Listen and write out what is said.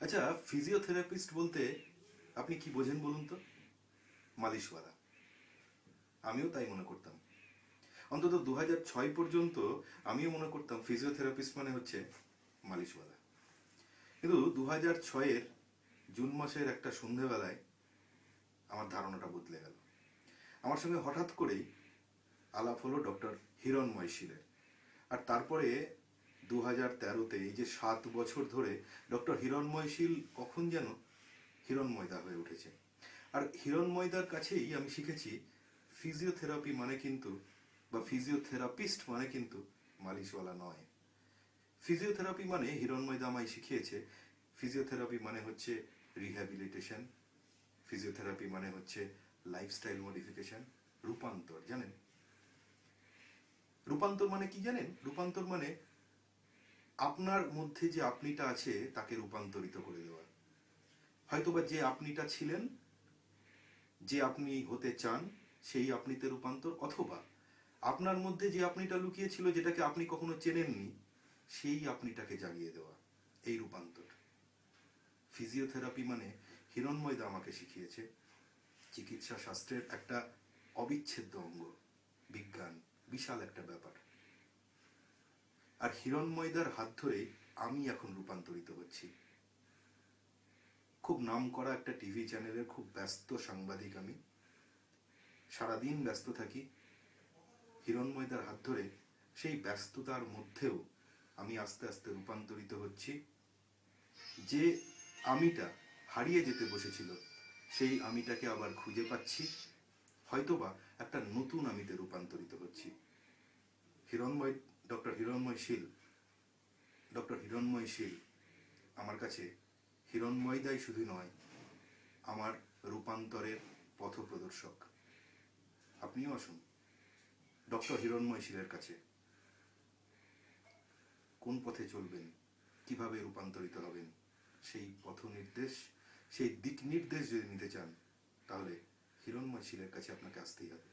আচ্ছা, ফিজিওথেরাপিস্ট বলতে আপনি কি বোঝেন বলুন তো? মালিশওয়ালা। আমিও তাই মনে করতাম। অন্তত 2006 পর্যন্ত আমিও মনে করতাম ফিজিওথেরাপিস্ট মানে হচ্ছে মালিশওয়ালা। কিন্তু 2006-এর জুন মাসের একটা সন্ধেবেলায় আমার ধারণাটা বদলে গেল। আমার সঙ্গে হঠাৎ করেই আলাপ হলো ডক্টর হিরণময় শীলের। আর তারপরে 2013-তে, এই যে 7 বছর ধরে, ডক্টর হিরণময় শীল কখন যেন হিরণময়দা হয়ে উঠেছে। আর হিরণময়দার কাছেই আমি শিখেছি ফিজিওথেরাপি মানে কিন্তু, বা ফিজিওথেরাপিস্ট মানে কিন্তু মালিশওয়ালা নয়। ফিজিওথেরাপি মানে হিরণময়দা আমায় শিখিয়েছে, ফিজিওথেরাপি মানে হচ্ছে রিহ্যাবিলিটেশন, ফিজিওথেরাপি মানে হচ্ছে লাইফস্টাইল মডিফিকেশন, রূপান্তর। জানেন রূপান্তর মানে কি? জানেন রূপান্তর মানে আপনার মধ্যে যে আপনিটা আছে তাকে রূপান্তরিত করে দেওয়া। হয়তোবা যে আপনিটা ছিলেন, যে আপনি হতে চান, সেই আপনিতে রূপান্তর, অথবা আপনার মধ্যে যে আপনিটা লুকিয়ে ছিল, যেটাকে আপনি কখনো চেনেননি, সেই আপনিটাকে জাগিয়ে দেওয়া, এই রূপান্তর। ফিজিওথেরাপি মানে হিরণময়দা আমাকে শিখিয়েছে চিকিৎসা শাস্ত্রের একটা অবিচ্ছেদ্য অঙ্গ, বিজ্ঞান, বিশাল একটা ব্যাপার। আর হিরণময়দার হাত ধরেই আমি এখন রূপান্তরিত হচ্ছি। খুব নাম করা একটা টিভি চ্যানেলের খুব ব্যস্ত সাংবাদিক আমি, সারাদিন ব্যস্ত থাকি। হিরণময়দার হাত ধরে সেই ব্যস্ততার মধ্যেও আমি আস্তে আস্তে রূপান্তরিত হচ্ছি। যে আমিটা হারিয়ে যেতে বসেছিল, সেই আমিটাকে আবার খুঁজে পাচ্ছি। হয়তোবা একটা নতুন আমিতে রূপান্তরিত হচ্ছি। হিরণময় ডক্টর হিরণময় শীল ডক্টর হিরণময় শীল আমার কাছে হিরণময়দাই শুধু নয়, আমার রূপান্তরের পথপ্রদর্শক। আপনিও আসুন ডক্টর হিরণময় শীলের কাছে। কোন পথে চলবেন, কিভাবে রূপান্তরিত হবেন, সেই পথ নির্দেশ, সেই দিক নির্দেশ যদি নিতে চান, তাহলে হিরণময় শীলের কাছে আপনাকে আসতেই হবে।